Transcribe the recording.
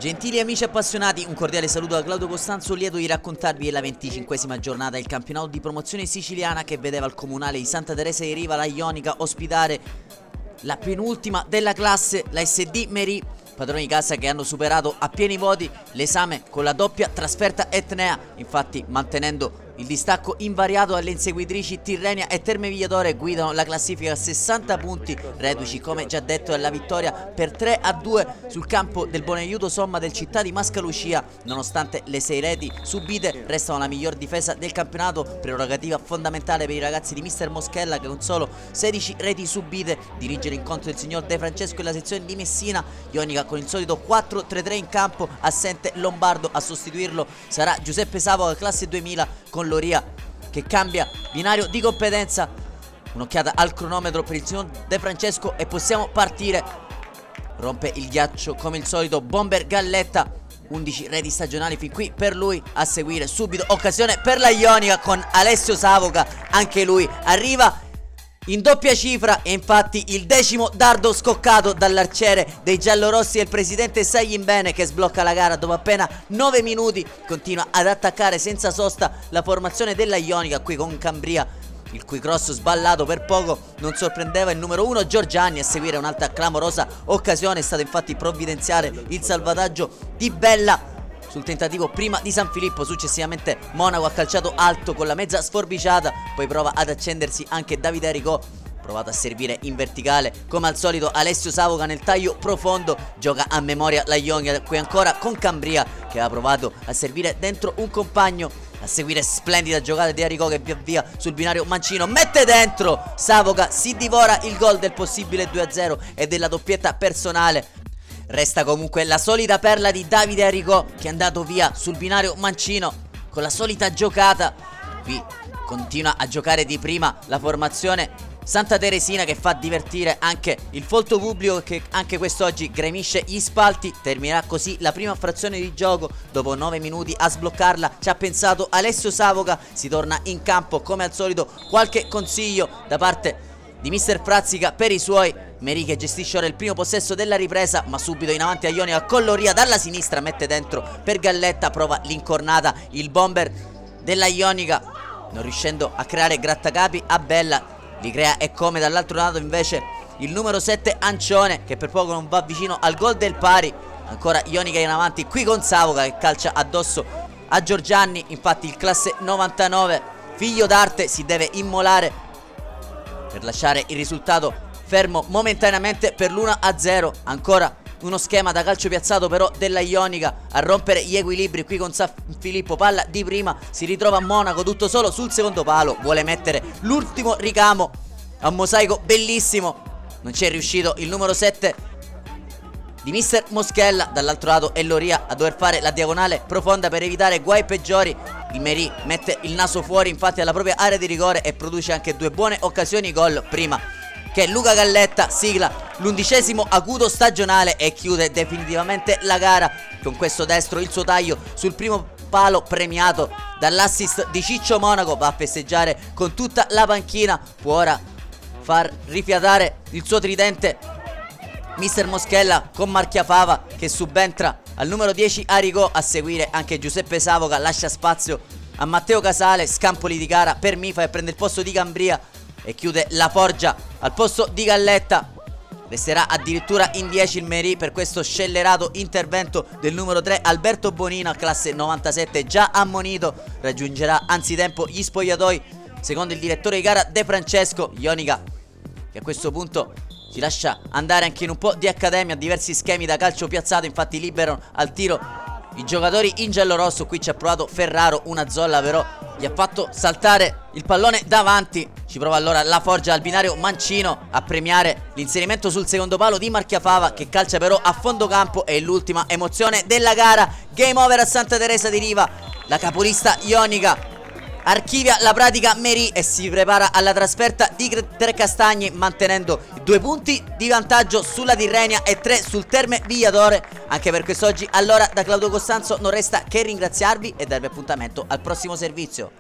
Gentili amici appassionati, un cordiale saluto da Claudio Costanzo, lieto di raccontarvi la 25esima giornata del campionato di promozione siciliana che vedeva il comunale di Santa Teresa di Riva, la Ionica, ospitare la penultima della classe, la SD Merì, padroni di casa che hanno superato a pieni voti l'esame con la doppia trasferta etnea, infatti mantenendo il distacco invariato alle inseguitrici Tirrenia e Terme Vigliatore guidano la classifica a 60 punti, reduci come già detto dalla vittoria per 3-2 sul campo del Bonaiuto Somma del Città di Mascalucia. Nonostante le 6 reti subite restano la miglior difesa del campionato, prerogativa fondamentale per i ragazzi di mister Moschella che con solo 16 reti subite dirige l'incontro del signor De Francesco e la sezione di Messina. Ionica con il solito 4-3-3 in campo, assente Lombardo, a sostituirlo sarà Giuseppe Savoca classe 2000 con Loria che cambia binario di competenza. Un'occhiata al cronometro per il signor De Francesco e possiamo partire. Rompe il ghiaccio come il solito Bomber Galletta, 11 reti stagionali fin qui per lui. A seguire subito occasione per la Ionica con Alessio Savoca, anche lui arriva in doppia cifra e infatti il 10° dardo scoccato dall'arciere dei giallorossi e il presidente Saglimbene che sblocca la gara dopo appena 9 minuti. Continua ad attaccare senza sosta la formazione della Ionica qui con Cambria, il cui cross sballato per poco non sorprendeva il numero 1 Giorgiani. A seguire un'altra clamorosa occasione, è stato infatti provvidenziale il salvataggio di Bella sul tentativo prima di San Filippo, successivamente Monaco ha calciato alto con la mezza sforbiciata, poi prova ad accendersi anche Davide Aricò, provato a servire in verticale come al solito Alessio Savoca nel taglio profondo, gioca a memoria la Ionica qui ancora con Cambria che ha provato a servire dentro un compagno. A seguire splendida giocata di Aricò che via via sul binario Mancino mette dentro, Savoca si divora il gol del possibile 2-0 e della doppietta personale. Resta comunque la solita perla di Davide Aricò che è andato via sul binario Mancino con la solita giocata. Qui continua a giocare di prima la formazione Santa Teresina che fa divertire anche il folto pubblico che anche quest'oggi gremisce gli spalti. Terminerà così la prima frazione di gioco, dopo 9 minuti a sbloccarla ci ha pensato Alessio Savoca. Si torna in campo come al solito, qualche consiglio da parte di mister Frazzica per i suoi. Merì che gestisce ora il primo possesso della ripresa, ma subito in avanti a Ionica con Loria dalla sinistra, mette dentro per Galletta, prova l'incornata il bomber della Ionica non riuscendo a creare grattacapi a Bella, li crea e come. Dall'altro lato invece il numero 7 Ancione che per poco non va vicino al gol del pari. Ancora Ionica in avanti qui con Savoca che calcia addosso a Giorgiani, infatti il classe 99 figlio d'arte si deve immolare per lasciare il risultato fermo momentaneamente per l'1-0. Ancora uno schema da calcio piazzato però della Ionica a rompere gli equilibri qui con San Filippo, palla di prima, si ritrova a Monaco tutto solo sul secondo palo, vuole mettere l'ultimo ricamo a un mosaico bellissimo, non ci è riuscito il numero 7 di mister Moschella. Dall'altro lato è Loria a dover fare la diagonale profonda per evitare guai peggiori. Il Merì mette il naso fuori infatti alla propria area di rigore e produce anche due buone occasioni gol, prima che Luca Galletta sigla l'11° acuto stagionale e chiude definitivamente la gara con questo destro, il suo taglio sul primo palo premiato dall'assist di Ciccio Monaco. Va a festeggiare con tutta la panchina, può ora far rifiatare il suo tridente mister Moschella con Marchiafava che subentra al numero 10 Aricò. A seguire anche Giuseppe Savoca lascia spazio a Matteo Casale, scampoli di gara per Mifa e prende il posto di Cambria e chiude la Forgia al posto di Galletta. Resterà addirittura in 10 il Merì per questo scellerato intervento del numero 3 Alberto Bonino, classe 97 già ammonito, raggiungerà anzitempo gli spogliatoi secondo il direttore di gara De Francesco. Ionica che a questo punto si lascia andare anche in un po' di accademia, diversi schemi da calcio piazzato, infatti liberano al tiro i giocatori in giallorosso. Qui ci ha provato Ferraro, una zolla però gli ha fatto saltare il pallone davanti. Ci prova allora la Forgia al binario Mancino a premiare l'inserimento sul secondo palo di Marchiafava che calcia però a fondo campo. E l'ultima emozione della gara, game over a Santa Teresa di Riva. La capolista Ionica archivia la pratica Merì e si prepara alla trasferta di Trecastagni, mantenendo 2 punti di vantaggio sulla Tirrenia e 3 sul Terme Vigliatore. Anche per quest'oggi allora da Claudio Costanzo non resta che ringraziarvi e darvi appuntamento al prossimo servizio.